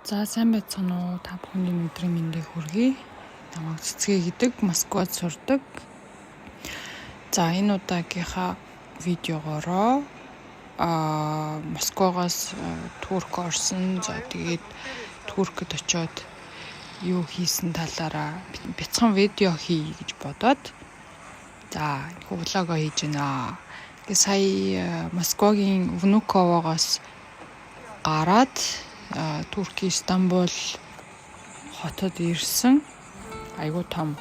За сайн байцгаана уу? Та бүхний өдрийн мэндийг хүргэе. Намайг Цэцгээ гэдэг, Москвад сурдаг. За энэ удаагийнхаа видеогоороо Москвагаас Турк орсон. За тэгээд Туркэд очиод юу хийсэн талаараа бяцхан видео хий гэж бодоод за влогоо хийж байна. Тэгээ сая Москвагийн Внуковоогоос гараад Турки Стамбул хотод ирсэн. Айгуу том.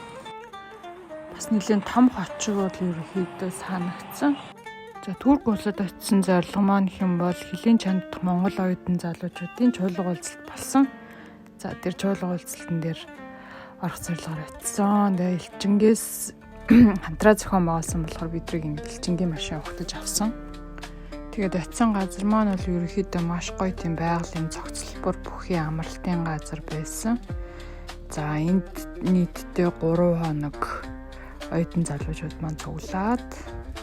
Бас нэлээд том хот шиг бол ерөнхийдөө санагдсан. За Турк улсад очисон зорилго маань хэм бол хилийн чанддах Монгол оюутан залуучуудын чуулга уулзалт болсон. За тэр чуулга уулзалтан дээр орох зорилгоор очисон. Тэгээ Элчингээс хамтраа зохион байгуулсан болохоор бидрийг ингэ Элчингийн машин ухтаж авсан. Тэгээд очисон газар маань бол ерөнхийдөө маш гоё тийм байгалийн цогцлбор бүхий амралтын газар байсан. За энд нийтдээ 3 хоног оюутан залуучууд маань цуглаад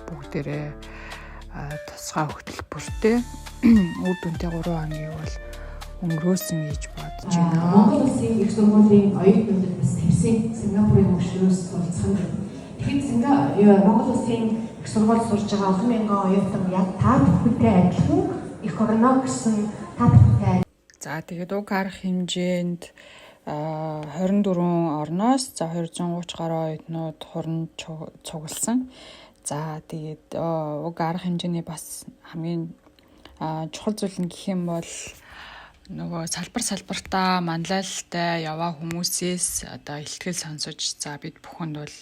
бүгдээрээ тусгай хөтөлбөртэй үр дүнтэй 3 хоногийг бол өнгөрөөсөн гэж бодож байна. Монгол Улсын их сургуулийн оюутнуудад бас тавьсан Сингапурын хөгжлөөс уулзсан. Тэгэхээр Монгол Улсын их сургууль сурж байгаа олон мянган оюутан яг та бүхэндээ адилхан их орно гэсэн та бүхэндээ. За тэгээд уг арга хэмжээнд 24 орноос за 230 гаруй оюутнууд хуран цугласан. За тэгээд уг арга хэмжээний бас хамгийн чухал зүйл нь гэх юм бол нөгөө салбартаа манлайлалтай яваа хүмүүсээс одоо ихтгэл сонсож за бид бүхэнд бол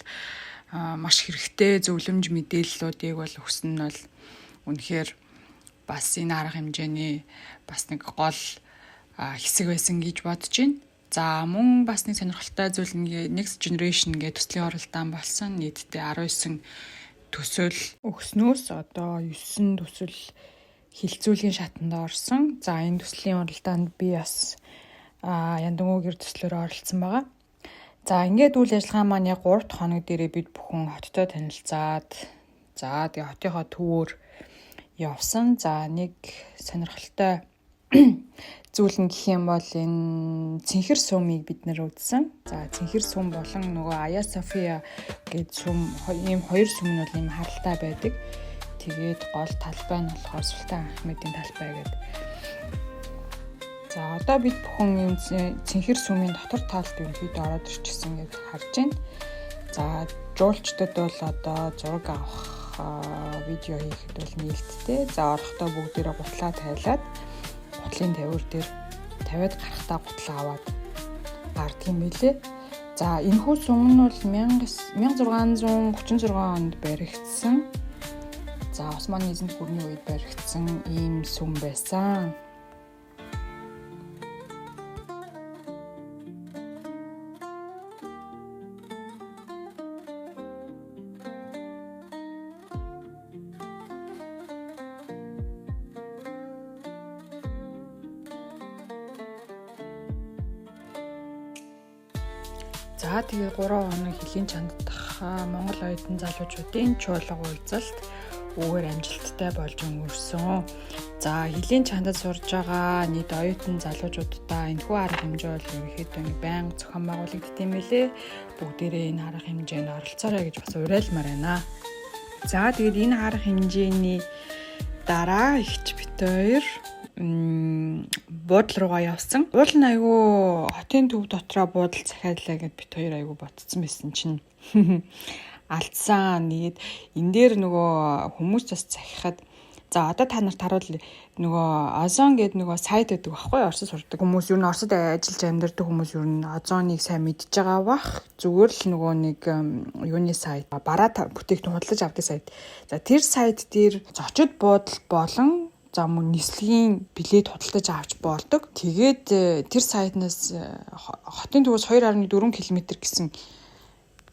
маш хэрэгтэй зөвлөмж мэдээллүүдийг бол өгсөн нь бол үнэхээр бас энэ арга хэмжээний бас нэг гол хэсэг байсан гэж бодож байна. За мөн бас нэг сонирхолтой зүйл нь Next Generation гэдэг төслийн оролтоон болсон. Нийтдээ 19 төсөл өгснөөс одоо 9 төсөл хилцүүлгийн шатанд орсон. За энэ төслийн оролтоонд би бас яндангуугэр төслөөр оролцсон байгаа. За ингээд үйл ажиллагаа маань яг 3 дахь хоног дээрээ бид бүхэн хоттой танилцаад за тэгээ хотынхоо төвөөр явсан. За нэг сонирхолтой зүйл нь гэх юм бол энэ цэнхэр сумыг бид нэр үзсэн. За цэнхэр сум болон нөгөө Ая София гэдэг сум ийм хоёр сум нь бол ийм харалтай байдаг. Тэгээд гол талбай нь болохоор Султан Ахмедийн талбай гэдэг. За одоо бид бүхэн цэнхэр сумын дотор талд ерөнхийдөө ороод ирчихсэн гэж харж байна. За жуулчдад бол одоо зураг авах видео хийхэд бол нээлттэй. За орохдоо бүгдээрээ гутлаа тайлаад гутлын тавиур дээр тавиад гарахтаа гутлаа аваад гардаг юм билээ. За энэхүү сум нь бол 1636 онд баригдсан. За Османы эзэнт гүрний үед баригдсан ийм сүм байсан. За тэгээд 3 хоног хилийн чанддах Монгол оюутан залуучуудын чуулга уулзалт үүгээр амжилттай болж өнгөрсөн. За хилийн чандад сурж байгаа нийт оюутан залуучуудаа энэхүү арга хэмжээ бол ерөнхийдөө байнга зохион байгуулагддаг юм билээ. Бүгдээрээ энэ арга хэмжээнд оролцоорой гэж бас уриалмаар байна. За тэгээд энэ арга хэмжээний дараа ихч бит хоёр буудлын руугаа явсан. Уул нь айгүй хотын төв дотроо буудал захиаллаа гэд бит хоёр айгүй ботцсон байсан чинь алдсан. Тэгээд энэ дээр нөгөө хүмүүс бас захихад за одоо та нарт харуул нөгөө Озон гэдэг нөгөө сайт гэдэг багхгүй Оросд сурдаг хүмүүс ер нь Оросд ажиллаж амьдардаг хүмүүс ер нь Озоныг сайн мэдж байгаа бах. Зүгээр л нөгөө нэг юуны сайт бараа бүтээгдэхүүн худалдаж авдаг сайт. За тэр сайт дээр зочид буудал болон за мөн нислэгийн билет худалдаж авч болдог. Тэгээд тэр сайтнаас хотын төвөөс 2.4 км гэсэн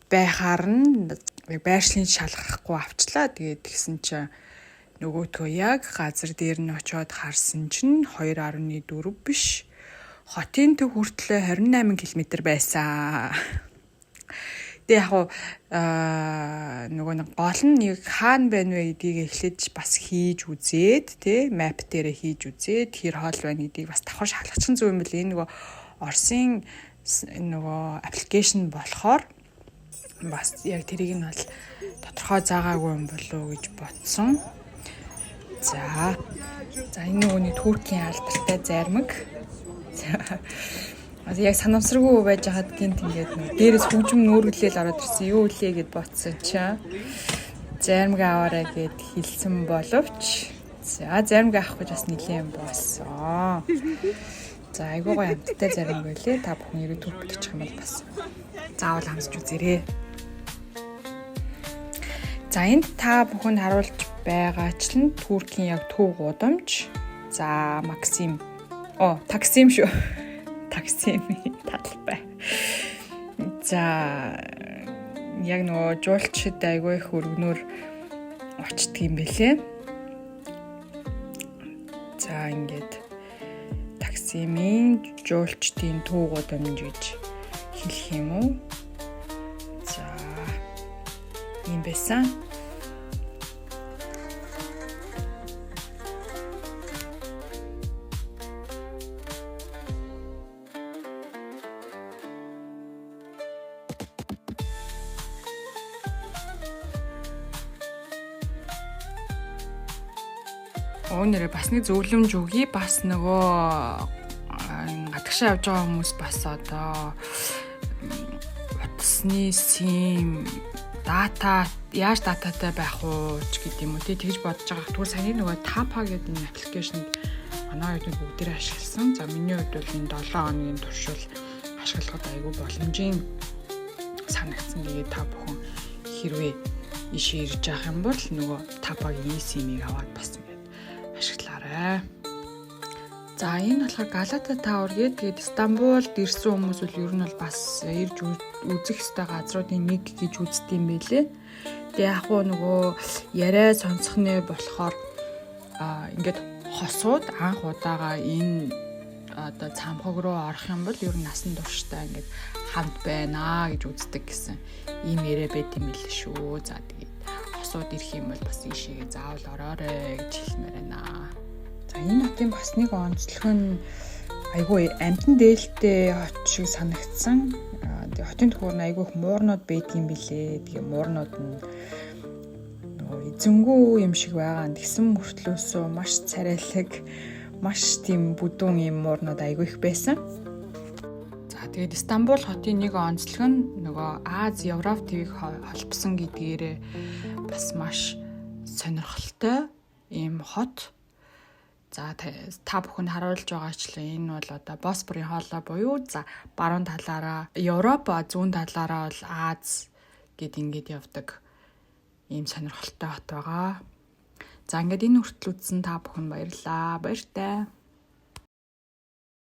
байхаар нь байршлын шалгахгүй авчлаа. Тэгээд тэгсэн чинь нөгөөтгөө яг газар дээр нь очиод харсан чинь 2.4 биш. Хотын төв хүртлээ 28 км байсан. Гэтэ яг нөгөө нэг гол нь нэг хаана байна вэ гэдгийг эхлэж бас хийж үзээд тий map дээрээ хийж үзээд хэр хоол байна гэдгийг бас давхар шалгачих нь зөв юм бэл. Энэ нөгөө Оросын нөгөө аппликейшн болохоор бас яг тэрийг нь бол тодорхой заагаагүй юм болов уу гэж бодсон. За энэ нөгөөний Туркийн алдартай зармаг. Яг санамсаргүй байж хаад гинт ингээд дээрээс хөгжим нүүргэлээл ороод ирсэн. Юу үлээ гэд бодсон чинь зармаг аваарай гэд хэлсэн боловч за зармаг авах гэж бас нэлээд боосон. За айгуугаа амттай зармаг байлээ. Та бүхэн ерөө Туркт очих юм бол бас заавал хамсаж үзээрэй. За энд та бүхэнд харуулж байгаачлан Туркийн яг төв гудамж. За Максим. Таксим шүү. Таксимийн талбай. За яг нөгөө жуулчид айгүй их өргөнөөр очдөг юм бэлээ. За ингээд Таксимийн жуулчдын төв гудамж гэж хэлэх юм уу? За юм байсан. Өнөөдөр бас нэг зөвлөмж өгье. Бас нөгөө гадагшаа явж байгаа хүмүүс бас одоо утасны сим дата яаж дататай байх уу ч гэдэг юм уу тэгж бодож байгаа. Тэгвэл саяны нөгөө Tapa гэдэг энэ аппликейшнийг манай хэд бүгдээрээ ашигласан. За миний хувьд бол энэ 7 хоногийн туршил ашиглахад айгүй боломжийн санагдсан. Тэгээд та бүхэн хэрвээ ишээ ирж явах юм бол нөгөө Tapa-гийн симийг аваад бас ашиглаарай. За энэ болохоор Галата Tower гэдэг Стамбулд ирсэн хүмүүс бол ер нь бол бас ирж үзэх ёстой газруудын нэг гэж үздэг юм байлээ. Тэгээ яг нөгөө яриа сонсохны болохоор ингээд хосууд анх удаага энэ одоо цамхаг руу орох юм бол ер нь насан туршдаа ингээд хамт байна гэж үздэг гэсэн ийм яриа байт юм билээ шүү. За тэгээд хосууд ирэх юм бол бас ийшээгээ заавал ороорой гэж хэлмээр байна. За энэ хотын бас нэг онцлог нь айгүй амтан дээлтэй хот шиг санагдсан. Тэгээ хотын төхөөр нь айгүй их муурнууд байт юм билээ. Тэгээ муурнууд нь нөгөө эзэнгүү юм шиг байгаа. Тэгсэн мөртлөөсөө маш царайлаг, маш тийм бүдүүн юм муурнууд айгүй их байсан. Тэгээд Стамбул хотын нэг онцлог нь нөгөө Аз, Европ твийг холбосон гэдгээрээ бас маш сонирхолтой ийм хот. За та бүхэнд харуулж байгаачлаа энэ бол одоо Босфорын хоолой буюу за баруун талаараа Европ, зүүн талаараа бол Аз гэд ингээд явдаг ийм сонирхолтой хот байгаа. За ингээд энэ хүртэл үзсэн та бүхэн баярлалаа. Баяртай.